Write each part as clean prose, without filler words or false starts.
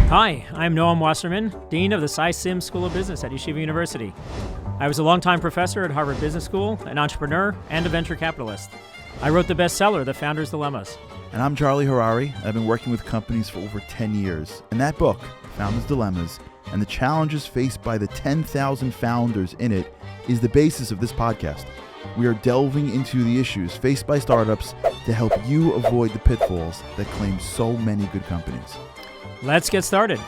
Hi, I'm Noam Wasserman, Dean of the SciSim School of Business at Yeshiva University. I was a longtime professor at Harvard Business School, an entrepreneur, and a venture capitalist. I wrote the bestseller, The Founder's Dilemmas. And I'm Charlie Harary. I've been working with companies for over 10 years. And that book, Founder's Dilemmas, and the challenges faced by the 10,000 founders in it is the basis of this podcast. We are delving into the issues faced by startups to help you avoid the pitfalls that claim so many good companies. Let's get started.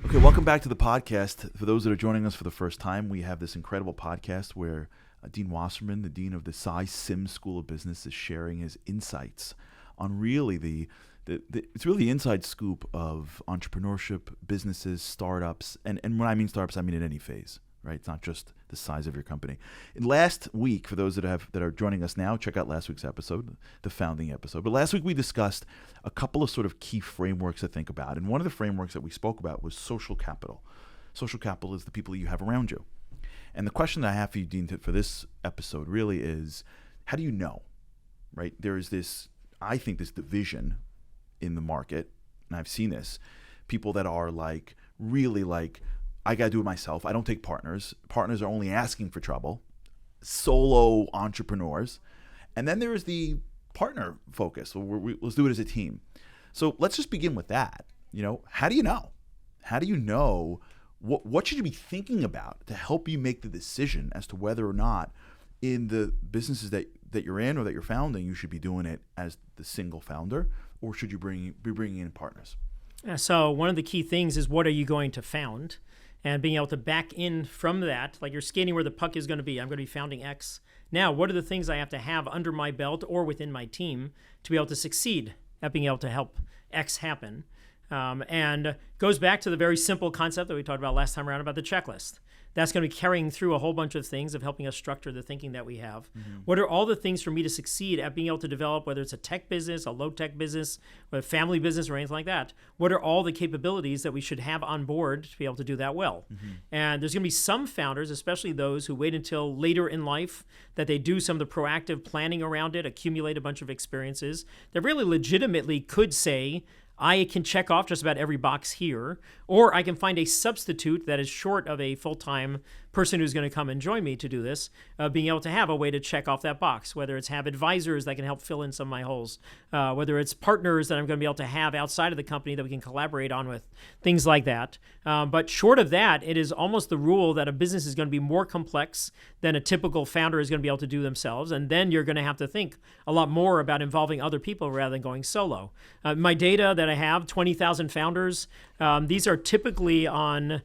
Okay, welcome back to the podcast. For those that are joining us for the first time, we have this incredible podcast where Dean Wasserman, the Dean of the SciSim School of Business, is sharing his insights on really it's really the inside scoop of entrepreneurship, businesses, startups, and when I mean startups, I mean at any phase. Right, it's not just the size of your company. And last week, for those that are joining us now, check out last week's episode, the founding episode. But last week we discussed a couple of sort of key frameworks to think about, and one of the frameworks that we spoke about was social capital. Social capital is the people you have around you. And the question that I have for you, Dean, for this episode really is, how do you know? Right, there is this, I think, this division in the market, and I've seen this, people that are really I got to do it myself. I don't take partners. Partners are only asking for trouble. Solo entrepreneurs. And then there is the partner focus. So let's do it as a team. So let's just begin with that. How do you know? How do you know what should you be thinking about to help you make the decision as to whether or not in the businesses that you're in or that you're founding, you should be doing it as the single founder, or should you be bringing in partners? So one of the key things is, what are you going to found? And being able to back in from that, like you're skating where the puck is going to be. I'm going to be founding X. Now, what are the things I have to have under my belt or within my team to be able to succeed at being able to help X happen? And goes back to the very simple concept that we talked about last time around about the checklist. That's going to be carrying through a whole bunch of things of helping us structure the thinking that we have. Mm-hmm. What are all the things for me to succeed at being able to develop, whether it's a tech business, a low-tech business, or a family business, or anything like that? What are all the capabilities that we should have on board to be able to do that well? Mm-hmm. And there's going to be some founders, especially those who wait until later in life, that they do some of the proactive planning around it, accumulate a bunch of experiences, that really legitimately could say, I can check off just about every box here, or I can find a substitute that is short of a full-time person who's going to come and join me to do this, being able to have a way to check off that box, whether it's have advisors that can help fill in some of my holes, whether it's partners that I'm going to be able to have outside of the company that we can collaborate on with, things like that. But short of that, it is almost the rule that a business is going to be more complex than a typical founder is going to be able to do themselves, and then you're going to have to think a lot more about involving other people rather than going solo. My data that I have, 20,000 founders, these are typically on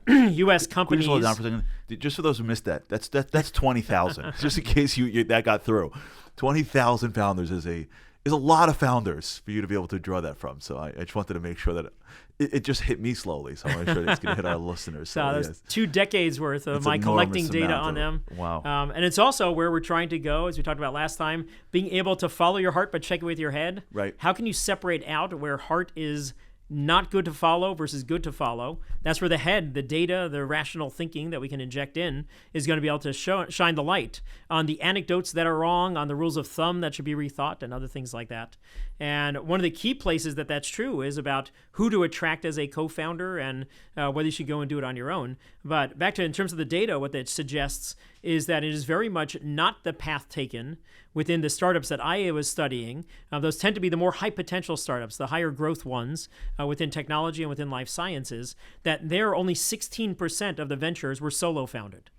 U.S. companies. Can you slow down for a second? Just for those who missed that, that's 20,000. Just in case you that got through. 20,000 founders is a lot of founders for you to be able to draw that from. So I just wanted to make sure that it just hit me slowly. So I'm sure it's going to hit our listeners. So there's 2 decades worth of my collecting data on them. Wow. And it's also where we're trying to go, as we talked about last time, being able to follow your heart but check it with your head. Right. How can you separate out where heart is not good to follow versus good to follow? That's where the head, the data, the rational thinking that we can inject in is going to be able to shine the light on the anecdotes that are wrong, on the rules of thumb that should be rethought, and other things like that. And one of the key places that that's true is about who to attract as a co-founder and whether you should go and do it on your own. But back to in terms of the data, what that suggests is that it is very much not the path taken within the startups that I was studying. Those tend to be the more high potential startups, the higher growth ones within technology and within life sciences, that there only 16% of the ventures were solo founded.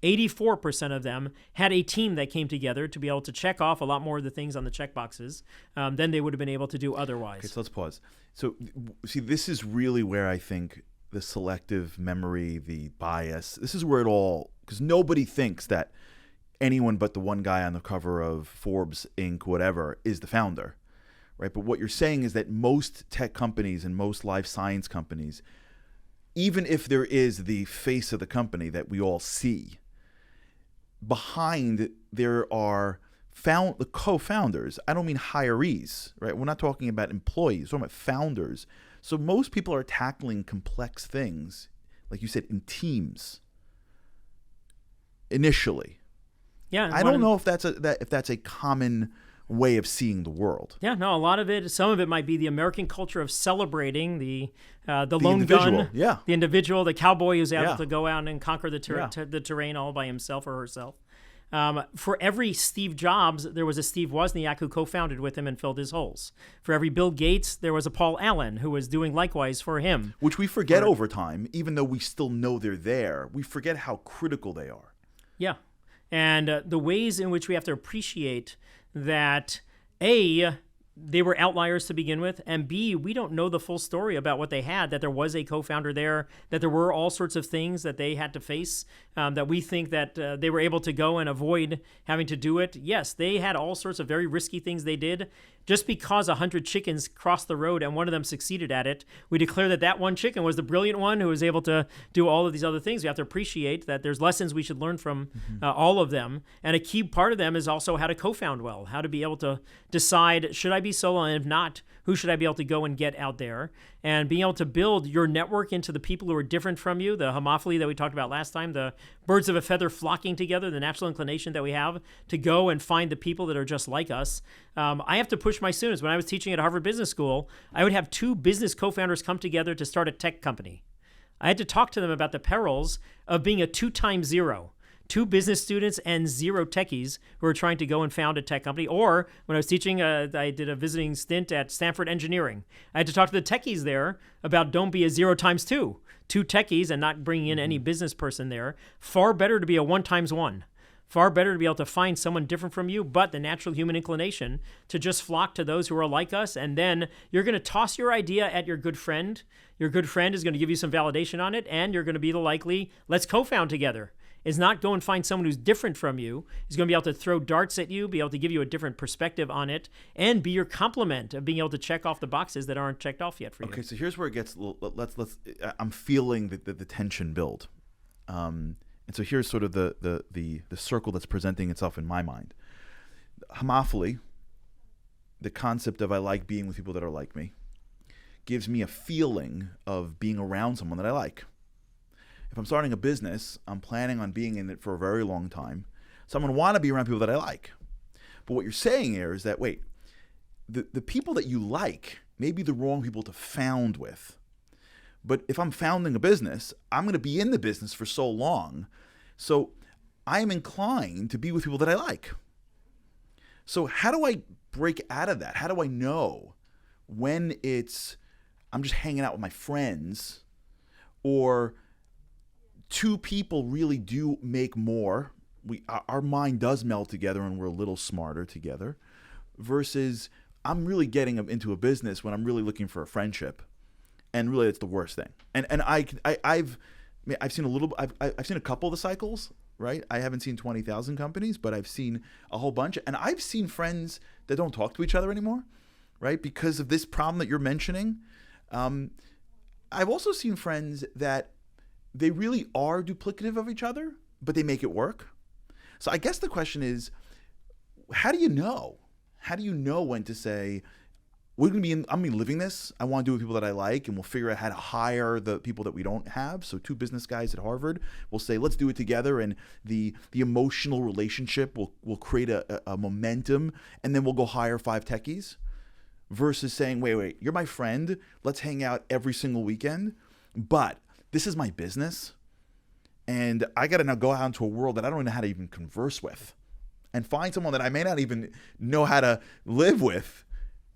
84% of them had a team that came together to be able to check off a lot more of the things on the checkboxes than they would have been able to do otherwise. Okay, so let's pause. So, see, this is really where I think the selective memory, the bias, this is where it all, because nobody thinks that anyone but the one guy on the cover of Forbes, Inc., whatever, is the founder, right? But what you're saying is that most tech companies and most life science companies, even if there is the face of the company that we all see, behind there are the co-founders. I don't mean hirees, right? We're not talking about employees, we're talking about founders. So most people are tackling complex things, like you said, in teams initially. Yeah, I don't know if that's a common way of seeing the world. Yeah, no, a lot of it, some of it might be the American culture of celebrating the lone individual, gun, yeah. the individual, the cowboy who's able Yeah. to go out and conquer the terrain all by himself or herself. For every Steve Jobs, there was a Steve Wozniak who co-founded with him and filled his holes. For every Bill Gates, there was a Paul Allen who was doing likewise for him. Which we forget over time, even though we still know they're there. We forget how critical they are. Yeah. And the ways in which we have to appreciate that, A, they were outliers to begin with, and B, we don't know the full story about what they had, that there was a co-founder there, that there were all sorts of things that they had to face, that we think that they were able to go and avoid having to do it. Yes, they had all sorts of very risky things they did. Just because 100 chickens crossed the road and one of them succeeded at it, we declare that that one chicken was the brilliant one who was able to do all of these other things. We have to appreciate that there's lessons we should learn from all of them. And a key part of them is also how to co-found well, how to be able to decide, should I be solo? And if not, who should I be able to go and get out there? And being able to build your network into the people who are different from you, the homophily that we talked about last time, the birds of a feather flocking together, the natural inclination that we have to go and find the people that are just like us. I have to push my students. When I was teaching at Harvard Business School, I would have 2 business co-founders come together to start a tech company. I had to talk to them about the perils of being a 2 times 0. 2 business students and 0 techies who are trying to go and found a tech company. Or when I was teaching, I did a visiting stint at Stanford Engineering. I had to talk to the techies there about don't be a 0 times 2. 2 techies and not bringing in any business person there. Far better to be a 1 times 1. Far better to be able to find someone different from you, but the natural human inclination to just flock to those who are like us. And then you're going to toss your idea at your good friend. Your good friend is going to give you some validation on it, and you're going to be the likely, let's co-found together. Is not go and find someone who's different from you. He's going to be able to throw darts at you, be able to give you a different perspective on it, and be your complement of being able to check off the boxes that aren't checked off yet for you. Okay, so here's where it gets. Let's. I'm feeling the tension build, and so here's sort of the circle that's presenting itself in my mind. Homophily, the concept of I like being with people that are like me, gives me a feeling of being around someone that I like. If I'm starting a business, I'm planning on being in it for a very long time. So I'm going to want to be around people that I like. But what you're saying here is that, wait, the people that you like may be the wrong people to found with. But if I'm founding a business, I'm going to be in the business for so long. So I am inclined to be with people that I like. So how do I break out of that? How do I know when I'm just hanging out with my friends, or 2 people really do make more? Our mind does meld together and we're a little smarter together, versus I'm really getting into a business when I'm really looking for a friendship, and really it's the worst thing. And I've seen I've seen a couple of the cycles, right? I haven't seen 20,000 companies, but I've seen a whole bunch, and I've seen friends that don't talk to each other anymore, right? Because of this problem that you're mentioning. I've also seen friends that they really are duplicative of each other, but they make it work. So I guess the question is, how do you know? How do you know when to say, I'm going to be living this. I want to do it with people that I like, and we'll figure out how to hire the people that we don't have. So 2 business guys at Harvard will say, let's do it together, and the emotional relationship will create a momentum, and then we'll go hire 5 techies, versus saying, wait, you're my friend. Let's hang out every single weekend, but this is my business, and I got to now go out into a world that I don't even know how to even converse with, and find someone that I may not even know how to live with,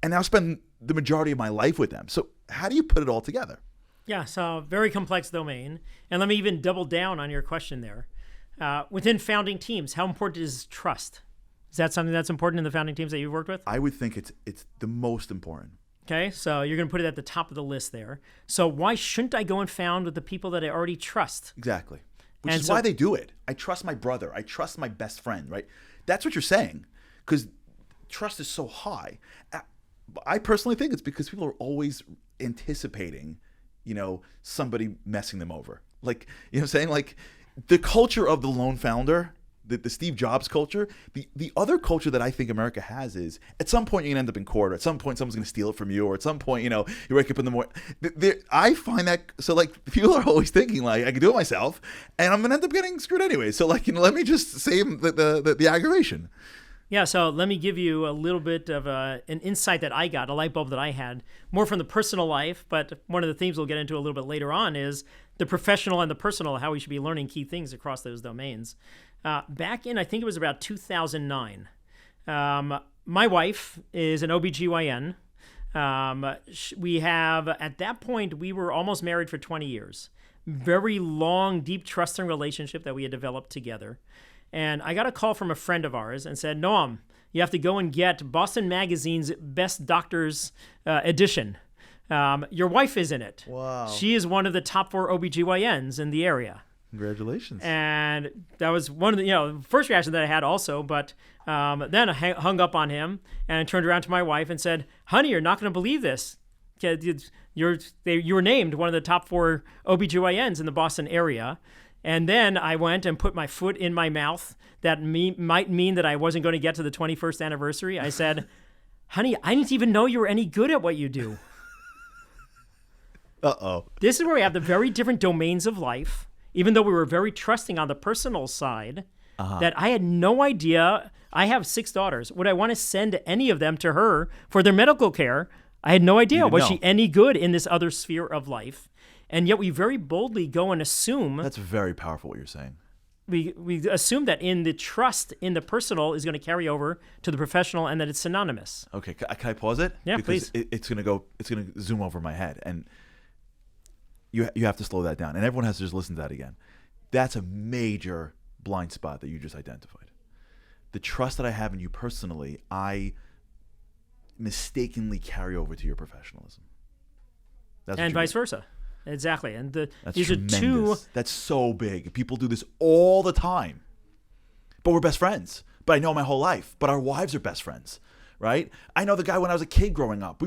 and now spend the majority of my life with them. So how do you put it all together? Yeah, so very complex domain. And let me even double down on your question there. Within founding teams, how important is trust? Is that something that's important in the founding teams that you've worked with? I would think it's the most important. Okay, so you're going to put it at the top of the list there. So why shouldn't I go and found with the people that I already trust? Exactly. Which is why they do it. I trust my brother. I trust my best friend, right? That's what you're saying, because trust is so high. I personally think it's because people are always anticipating, somebody messing them over. Like, you know what I'm saying? Like, the culture of the lone founder, the Steve Jobs culture, the other culture that I think America has is, at some point you're gonna end up in court, or at some point someone's gonna steal it from you, or at some point, you wake up in the morning. I find that, so like, people are always thinking like, I can do it myself, and I'm gonna end up getting screwed anyway. So like, let me just save the aggravation. Yeah, so let me give you a little bit of an insight that I got, a light bulb that I had, more from the personal life, but one of the themes we'll get into a little bit later on is the professional and the personal, how we should be learning key things across those domains. Back in, I think it was about 2009, my wife is an OBGYN. We have, at that point, we were almost married for 20 years. Very long, deep, trusting relationship that we had developed together. And I got a call from a friend of ours and said, Noam, you have to go and get Boston Magazine's Best Doctors edition. Your wife is in it. Wow. She is one of the top 4 OBGYNs in the area. Congratulations. And that was one of the first reaction that I had also. But then I hung up on him and turned around to my wife and said, honey, you're not going to believe this. You were named one of the top 4 OBGYNs in the Boston area. And then I went and put my foot in my mouth. That might mean that I wasn't going to get to the 21st anniversary. I said, honey, I didn't even know you were any good at what you do. Uh-oh. This is where we have the very different domains of life, even though we were very trusting on the personal side, that I had no idea. I have 6 daughters. Would I want to send any of them to her for their medical care? I had no idea. Was she any good in this other sphere of life? And yet we very boldly go and assume... That's very powerful what you're saying. We assume that in the trust in the personal is going to carry over to the professional and that it's synonymous. Okay, can I pause it? Yeah, because please. It's going to zoom over my head. And you have to slow that down. And everyone has to just listen to that again. That's a major blind spot that you just identified. The trust that I have in you personally, I mistakenly carry over to your professionalism. And vice versa. Exactly. And these tremendous. are two... That's so big. People do this all the time. But we're best friends. But I know my whole life. But our wives are best friends, right? I know the guy when I was a kid growing up.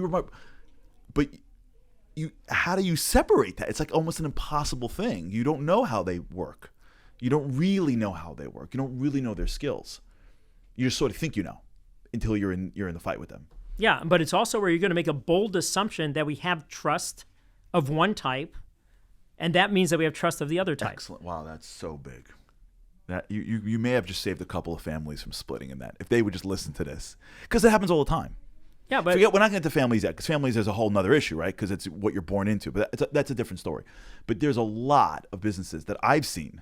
But how do you separate that? It's like almost an impossible thing. You don't know how they work. You don't really know how they work. You don't really know their skills. You just sort of think you know until you're in the fight with them. Yeah, but it's also where you're going to make a bold assumption that we have trust of one type, and that means that we have trust of the other type. Excellent. Wow, that's so big. That you may have just saved a couple of families from splitting in that if they would just listen to this, because it happens all the time. Yeah, but we're not going to get to families yet, because families is a whole nother issue, right? Because it's what you're born into, but that's a different story. But there's a lot of businesses that I've seen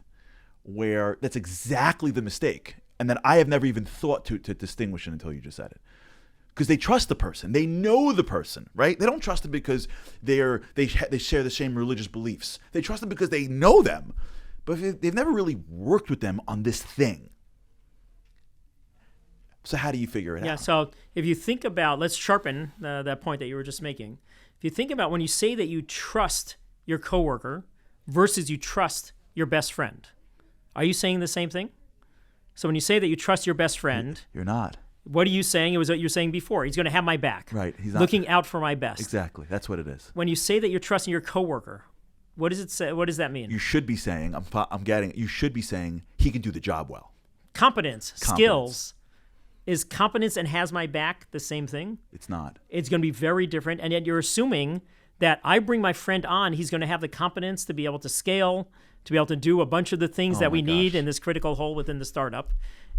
where that's exactly the mistake, and that I have never even thought to distinguish it until you just said it. Because they trust the person, they know the person, right? They don't trust them because they share the same religious beliefs. They trust them because they know them, but they've never really worked with them on this thing. So how do you figure it out? Yeah. So if you think about, let's sharpen that point that you were just making. If you think about when you say that you trust your coworker versus you trust your best friend, are you saying the same thing? So when you say that you trust your best friend, you're not. What are you saying? It was what you were saying before. He's going to have my back. Right. He's not looking out for my best. Exactly. That's what it is. When you say that you're trusting your coworker, what does it say? What does that mean? You should be saying, you should be saying he can do the job well. Competence. Skills. Is competence and has my back the same thing? It's not. It's going to be very different. And yet you're assuming that I bring my friend on, he's going to have the competence to be able to scale, to be able to do a bunch of the things that we need in this critical hole within the startup.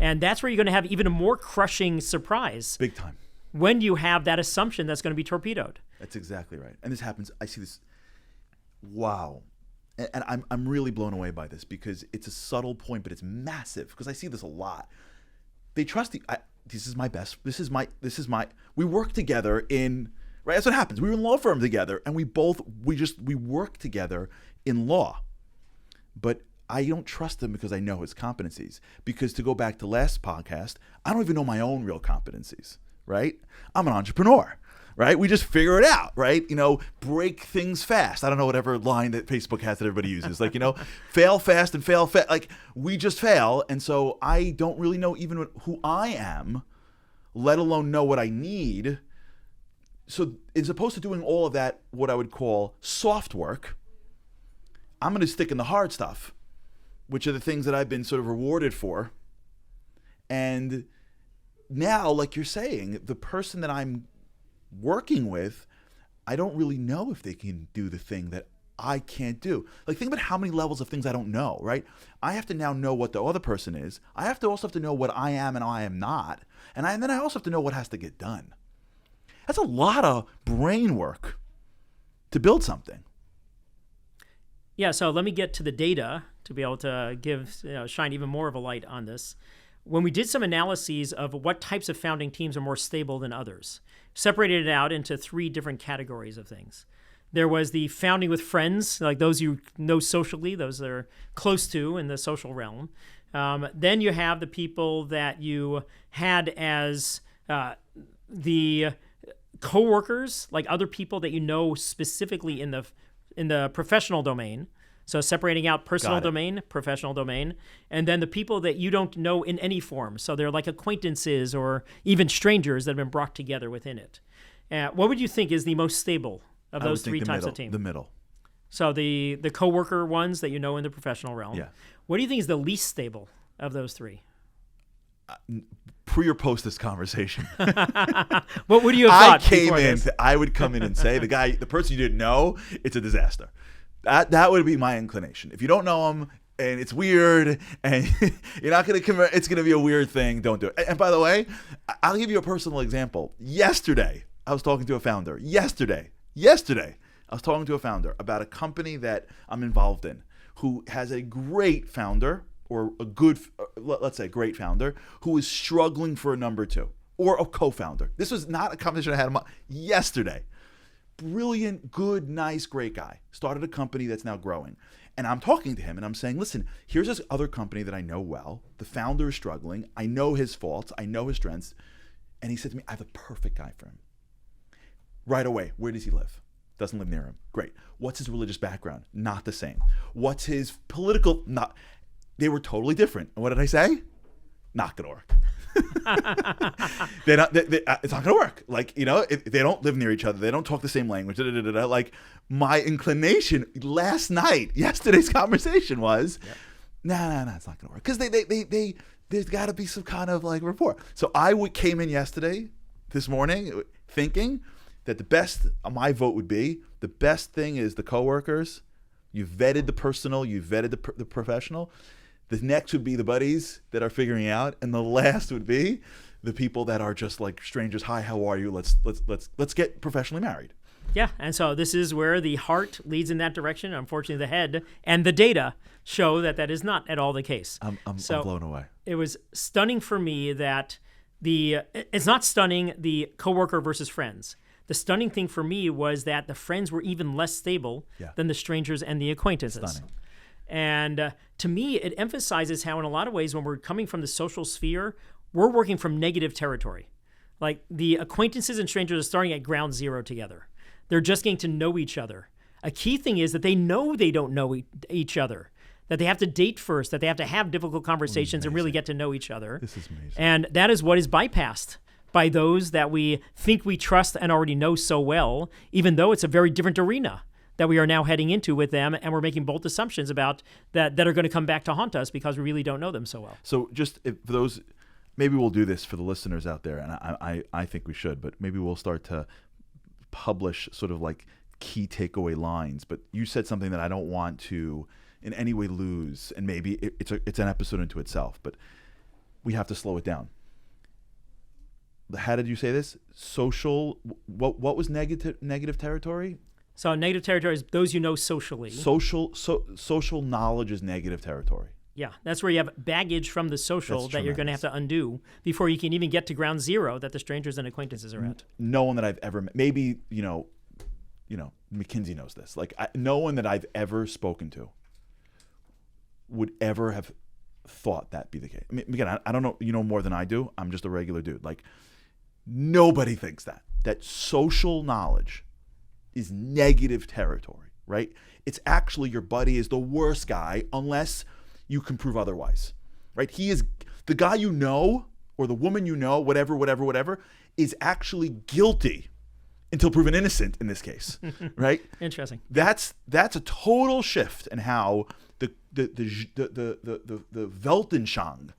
And that's where you're going to have even a more crushing surprise. Big time. When you have that assumption that's going to be torpedoed. That's exactly right. And this happens, I see this, wow. And I'm really blown away by this because it's a subtle point, but it's massive because I see this a lot. They trust this is my best, we work together in, right? That's what happens. We were in law firm together and we work together in law. But I don't trust him because I know his competencies. Because to go back to last podcast, I don't even know my own real competencies, right? I'm an entrepreneur, right? We just figure it out, right? Break things fast. I don't know whatever line that Facebook has that everybody uses. Like, fail fast and fail fast. Like, we just fail. And so I don't really know even who I am, let alone know what I need. So as opposed to doing all of that, what I would call soft work, I'm going to stick in the hard stuff, which are the things that I've been sort of rewarded for. And now, like you're saying, the person that I'm working with, I don't really know if they can do the thing that I can't do. Like, think about how many levels of things I don't know, right? I have to now know what the other person is. I have to also have to know what I am and I am not. And then I also have to know what has to get done. That's a lot of brain work to build something. Yeah, so let me get to the data to be able to shine even more of a light on this. When we did some analyses of what types of founding teams are more stable than others, separated it out into 3 different categories of things. There was the founding with friends, like those you know socially, those that are close to in the social realm. Then you have the people that you had as the coworkers, like other people that you know specifically in the professional domain. So separating out personal domain, professional domain, and then the people that you don't know in any form. So they're like acquaintances or even strangers that have been brought together within it. What would you think is the most stable of those 3 types of teams? The middle. So the coworker ones that you know in the professional realm. Yeah. What do you think is the least stable of those 3? Pre or post this conversation, what would you have thought? I would come in and say the person you didn't know, it's a disaster. That would be my inclination. If you don't know him and it's weird and you're not going to it's going to be a weird thing, don't do it. And by the way, I'll give you a personal example. Yesterday, I was talking to a founder. Yesterday, I was talking to a founder about a company that I'm involved in who has a great founder, or a good, let's say great founder, who is struggling for a number 2 or a co-founder. This was not a conversation I had yesterday. Brilliant, good, nice, great guy. Started a company that's now growing. And I'm talking to him and I'm saying, listen, here's this other company that I know well. The founder is struggling. I know his faults. I know his strengths. And he said to me, I have the perfect guy for him. Right away, where does he live? Doesn't live near him. Great. What's his religious background? Not the same. What's his political? Not. They were totally different. And what did I say? Not going to work. It's not going to work. Like, if they don't live near each other, they don't talk the same language. Like, my inclination yesterday's conversation was, nah, it's not going to work. Because there's got to be some kind of like rapport. So I came in this morning, thinking that my vote would be, the best thing is the coworkers. You've vetted the personal, you've vetted the professional. The next would be the buddies that are figuring out, and the last would be the people that are just like strangers. Hi, how are you? Let's get professionally married. Yeah, and so this is where the heart leads in that direction. Unfortunately, the head and the data show that is not at all the case. I'm blown away. It was stunning for me that it's not stunning the coworker versus friends. The stunning thing for me was that the friends were even less stable than the strangers and the acquaintances. Stunning. And to me, it emphasizes how in a lot of ways when we're coming from the social sphere, we're working from negative territory. Like the acquaintances and strangers are starting at ground zero together. They're just getting to know each other. A key thing is that they know they don't know each other, that they have to date first, that they have to have difficult conversations and really get to know each other. This is amazing. And that is what is bypassed by those that we think we trust and already know so well, even though it's a very different arena that we are now heading into with them, and we're making bold assumptions about that are going to come back to haunt us because we really don't know them so well. So just for those, maybe we'll do this for the listeners out there, and I think we should, but maybe we'll start to publish sort of like key takeaway lines. But you said something that I don't want to in any way lose, and maybe it's an episode into itself, but we have to slow it down. How did you say this? Social, what was negative territory? So negative territory is those you know socially. Social knowledge is negative territory. Yeah, that's where you have baggage from the social that you're going to have to undo before you can even get to ground zero that the strangers and acquaintances are at. No one that I've ever met, maybe, McKinsey knows this. Like, no one that I've ever spoken to would ever have thought that be the case. I mean, again, I don't know, you know more than I do. I'm just a regular dude. Like, nobody thinks that social knowledge is negative territory, right? It's actually your buddy is the worst guy unless you can prove otherwise, right? He is the guy you know, or the woman you know, whatever, is actually guilty until proven innocent in this case, right? Interesting. That's a total shift in how the Weltanschauung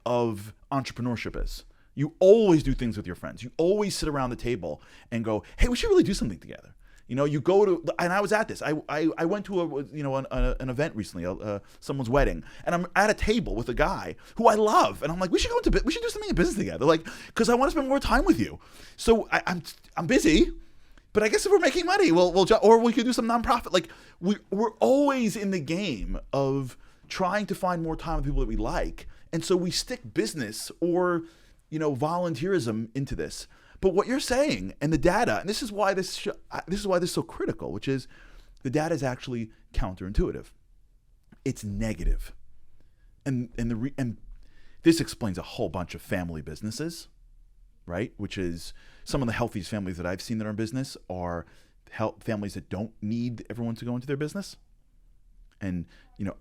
of entrepreneurship is. You always do things with your friends. You always sit around the table and go, hey, we should really do something together. You go to, and I was at this. I went to an event recently, someone's wedding, and I'm at a table with a guy who I love, and I'm like, we should do something in business together, like, because I want to spend more time with you. So I'm busy, but I guess if we're making money, or we could do some nonprofit. Like we're always in the game of trying to find more time with people that we like, and so we stick business or volunteerism into this. But what you're saying and the data, and this is why this is so critical, which is the data is actually counterintuitive. It's negative, and this explains a whole bunch of family businesses, right? Which is some of the healthiest families that I've seen that are in business are families that don't need everyone to go into their business. And,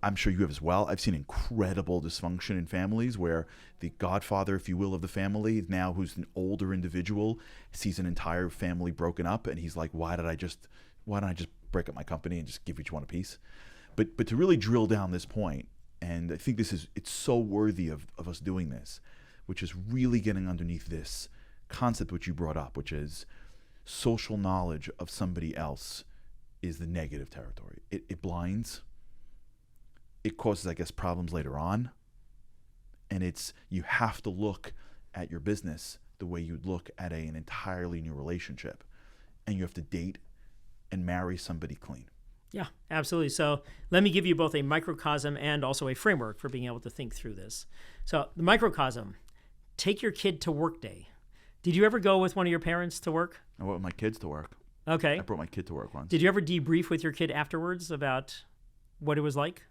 I'm sure you have as well. I've seen incredible dysfunction in families where the godfather, if you will, of the family now, who's an older individual, sees an entire family broken up, and he's like, why don't I just break up my company and just give each one a piece? But to really drill down this point, and I think it's so worthy of us doing this, which is really getting underneath this concept which you brought up, which is social knowledge of somebody else is the negative territory. It blinds. It causes, I guess, problems later on. And you have to look at your business the way you'd look at an entirely new relationship. And you have to date and marry somebody clean. Yeah, absolutely. So let me give you both a microcosm and also a framework for being able to think through this. So the microcosm, take your kid to work day. Did you ever go with one of your parents to work? I went with my kids to work. Okay. I brought my kid to work once. Did you ever debrief with your kid afterwards about what it was like?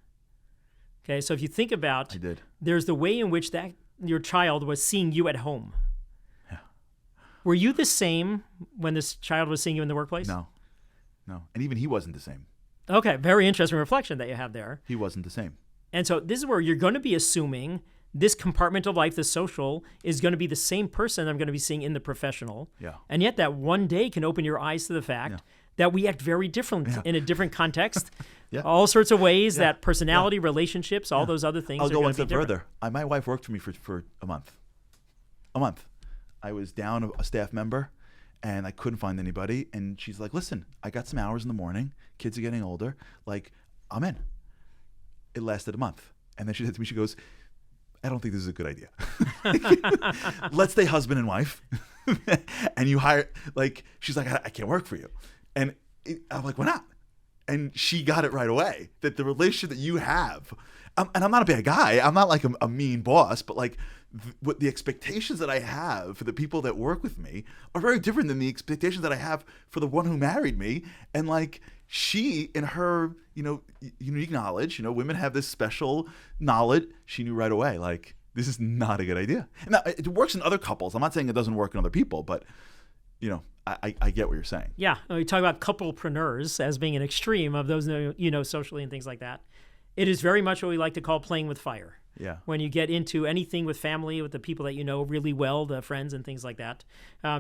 Okay, so if you think about, I did. There's the way in which that your child was seeing you at home. Yeah. Were you the same when this child was seeing you in the workplace? No. And even he wasn't the same. Okay, very interesting reflection that you have there. He wasn't the same. And so this is where you're going to be assuming this compartment of life, the social, is going to be the same person I'm going to be seeing in the professional. Yeah. And yet that one day can open your eyes to the fact that we act very different in a different context. Yeah. All sorts of ways that personality, relationships, all those other things I'll are go going one to be step different. further. My wife worked for me for a month. A month. I was down a staff member, and I couldn't find anybody. And she's like, listen, I got some hours in the morning. Kids are getting older. Like, I'm in. It lasted a month. And then she said to me, she goes, I don't think this is a good idea. Let's stay husband and wife. And you hire, she's like, I can't work for you. And I'm like, why not? And she got it right away, that the relationship that you have, and I'm not a bad guy. I'm not like a mean boss, but what the expectations that I have for the people that work with me are very different than the expectations that I have for the one who married me. And she, in her, unique knowledge, women have this special knowledge. She knew right away, this is not a good idea. Now, it works in other couples. I'm not saying it doesn't work in other people, but, I get what you're saying. Yeah. We talk about couplepreneurs as being an extreme of those, socially and things like that. It is very much what we like to call playing with fire. Yeah. When you get into anything with family, with the people that you know really well, the friends and things like that.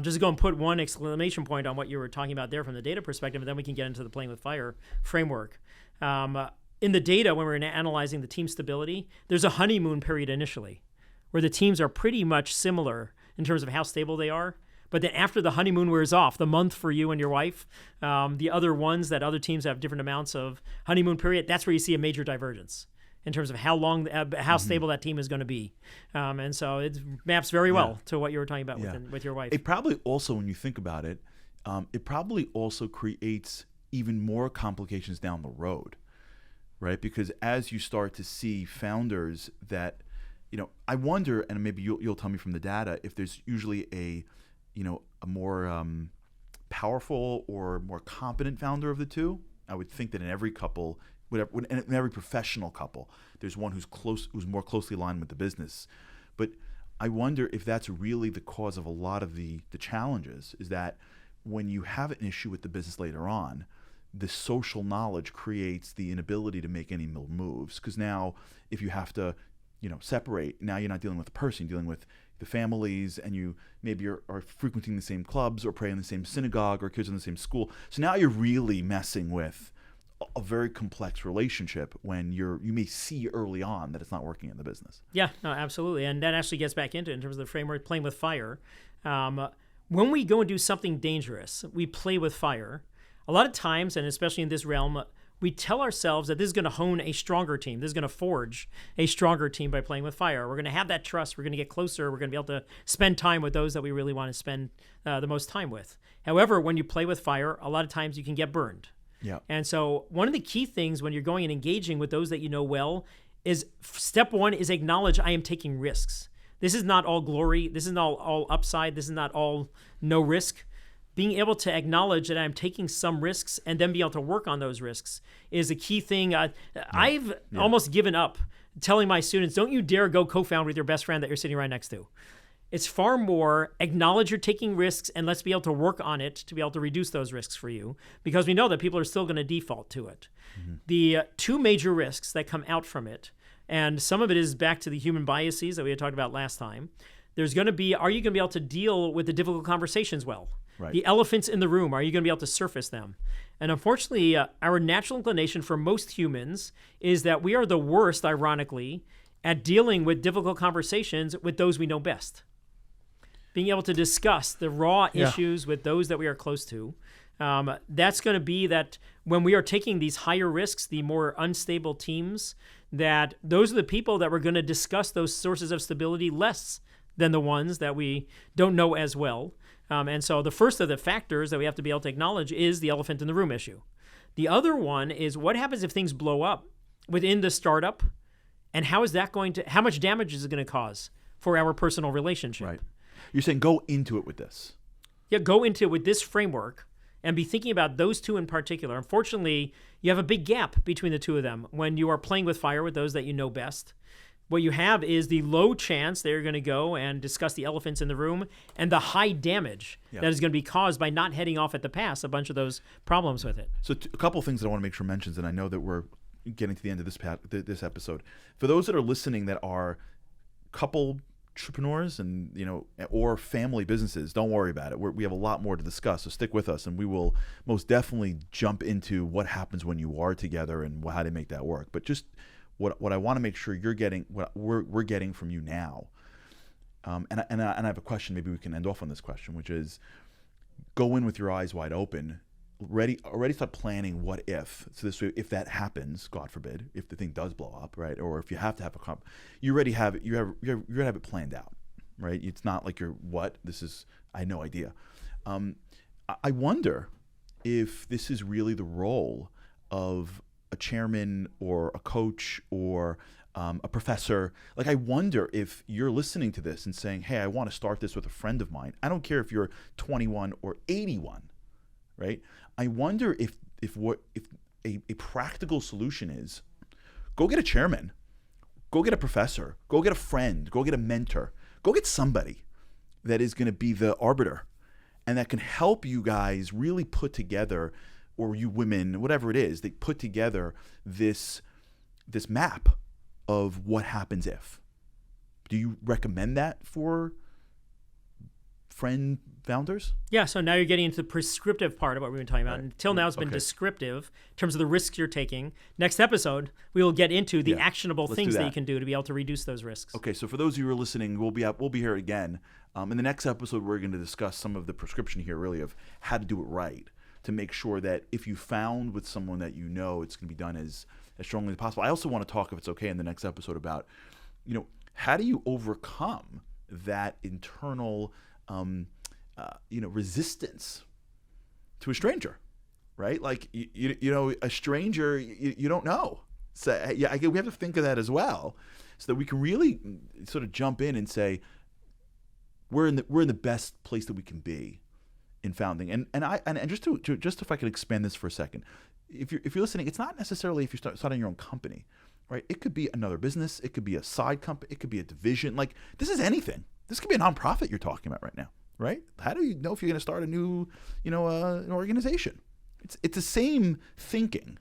Just to go and put one exclamation point on what you were talking about there from the data perspective, and then we can get into the playing with fire framework. In the data, when we're analyzing the team stability, there's a honeymoon period initially where the teams are pretty much similar in terms of how stable they are. But then after the honeymoon wears off, the month for you and your wife, the other ones that other teams have different amounts of honeymoon period, that's where you see a major divergence in terms of how long, how stable that team is going to be. And so it maps very well to what you were talking about with your wife. It probably also, when you think about it, it probably also creates even more complications down the road, right? Because as you start to see founders that, I wonder, and maybe you'll tell me from the data, if there's usually a more powerful or more competent founder of the two. I would think that in every couple, in every professional couple, there's one who's more closely aligned with the business. But I wonder if that's really the cause of a lot of the challenges, is that when you have an issue with the business later on, the social knowledge creates the inability to make any moves. Because now if you have to, separate, now you're not dealing with the person, you're dealing with the families, and you maybe are frequenting the same clubs or pray in the same synagogue or kids in the same school. So now you're really messing with a very complex relationship when you may see early on that it's not working in the business. Yeah, no, absolutely. And that actually gets back into it in terms of the framework, playing with fire. When we go and do something dangerous, we play with fire. a lot of times, and especially in this realm, we tell ourselves that this is going to hone a stronger team. This is going to forge a stronger team by playing with fire. We're going to have that trust. We're going to get closer. We're going to be able to spend time with those that we really want to spend the most time with. However, when you play with fire, a lot of times you can get burned. Yeah. And so one of the key things when you're going and engaging with those that you know well is step one is acknowledge I am taking risks. This is not all glory. This is not all upside. This is not all no risk. Being able to acknowledge that I'm taking some risks and then be able to work on those risks is a key thing. I've almost given up telling my students, don't you dare go co-found with your best friend that you're sitting right next to. It's far more acknowledge you're taking risks and let's be able to work on it to be able to reduce those risks for you, because we know that people are still going to default to it. Mm-hmm. The two major risks that come out from it, and some of it is back to the human biases that we had talked about last time. There's going to be, are you going to be able to deal with the difficult conversations well? Right. The elephants in the room, are you going to be able to surface them? And unfortunately, our natural inclination for most humans is that we are the worst, ironically, at dealing with difficult conversations with those we know best. Being able to discuss the raw issues with those that we are close to. That's going to be that when we are taking these higher risks, the more unstable teams, that those are the people that we're going to discuss those sources of stability less than the ones that we don't know as well. And so the first of the factors that we have to be able to acknowledge is the elephant in the room issue. The other one is what happens if things blow up within the startup, and how much damage is it going to cause for our personal relationship? Right. You're saying go into it with this. Yeah, go into it with this framework and be thinking about those two in particular. Unfortunately, you have a big gap between the two of them when you are playing with fire with those that you know best. What you have is the low chance they're going to go and discuss the elephants in the room and the high damage that is going to be caused by not heading off at the pass a bunch of those problems with it. So a couple of things that I want to make sure mentions, and I know that we're getting to the end of this episode. For those that are listening that are couple entrepreneurs and or family businesses, don't worry about it. We have a lot more to discuss, so stick with us, and we will most definitely jump into what happens when you are together and how to make that work. But just what I want to make sure you're getting, what we're getting from you now, and I have a question. Maybe we can end off on this question, which is go in with your eyes wide open, already start planning what if. So this way, if that happens, God forbid, if the thing does blow up, right, or if you have to have you already have it. You're going to have it planned out, right? It's not like I had no idea. I wonder if this is really the role of a chairman or a coach or a professor. Like, I wonder if you're listening to this and saying, hey, I want to start this with a friend of mine. I don't care if you're 21 or 81, right? I wonder if a practical solution is go get a chairman, go get a professor, go get a friend, go get a mentor, go get somebody that is going to be the arbiter and that can help you guys really put together, or you women, whatever it is, they put together this map of what happens if. Do you recommend that for friend founders? Yeah, so now you're getting into the prescriptive part of what we've been talking about. Right. Until now, it's been descriptive in terms of the risks you're taking. Next episode, we will get into the actionable things that you can do to be able to reduce those risks. Okay, so for those of you who are listening, we'll be here again. In the next episode, we're going to discuss some of the prescription here, really, of how to do it right, to make sure that if you found with someone that it's going to be done as strongly as possible. I also want to talk, if it's okay, in the next episode about, how do you overcome that internal resistance to a stranger, right? Like, a stranger you don't know. So we have to think of that as well, so that we can really sort of jump in and say, we're in the best place that we can be in founding. And just if I could expand this for a second, if you're listening, it's not necessarily if you're starting your own company, right? It could be another business, it could be a side company, it could be a division. Like, this is anything. This could be a nonprofit you're talking about right now, right? How do you know if you're going to start a new, an organization? It's the same thinking.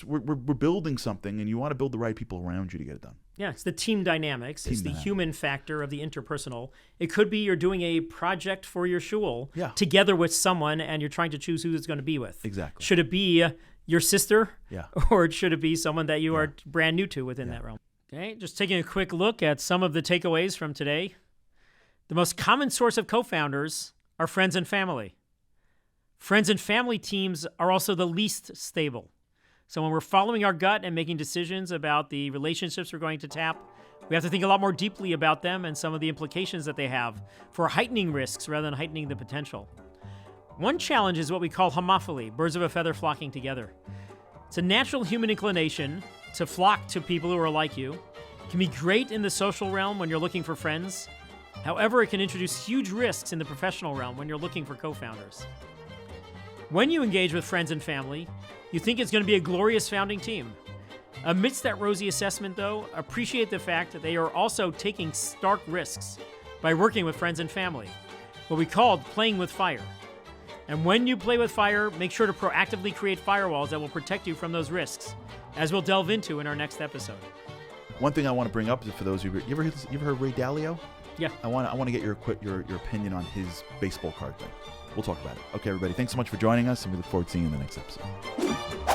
We're building something, and you want to build the right people around you to get it done. Yeah, it's the team dynamics. It's the human factor of the interpersonal. It could be you're doing a project for your shul together with someone, and you're trying to choose who it's going to be with. Exactly. Should it be your sister, or should it be someone that you are brand new to within that realm? Okay, just taking a quick look at some of the takeaways from today. The most common source of co-founders are friends and family. Friends and family teams are also the least stable. So when we're following our gut and making decisions about the relationships we're going to tap, we have to think a lot more deeply about them and some of the implications that they have for heightening risks rather than heightening the potential. One challenge is what we call homophily, birds of a feather flocking together. It's a natural human inclination to flock to people who are like you. It can be great in the social realm when you're looking for friends. However, it can introduce huge risks in the professional realm when you're looking for co-founders. When you engage with friends and family, you think it's going to be a glorious founding team. Amidst that rosy assessment, though, appreciate the fact that they are also taking stark risks by working with friends and family, what we called playing with fire. And when you play with fire, make sure to proactively create firewalls that will protect you from those risks, as we'll delve into in our next episode. One thing I want to bring up is for those of you, you ever heard Ray Dalio? Yeah. I want to get your opinion on his baseball card thing. We'll talk about it. Okay, everybody. Thanks so much for joining us, and we look forward to seeing you in the next episode.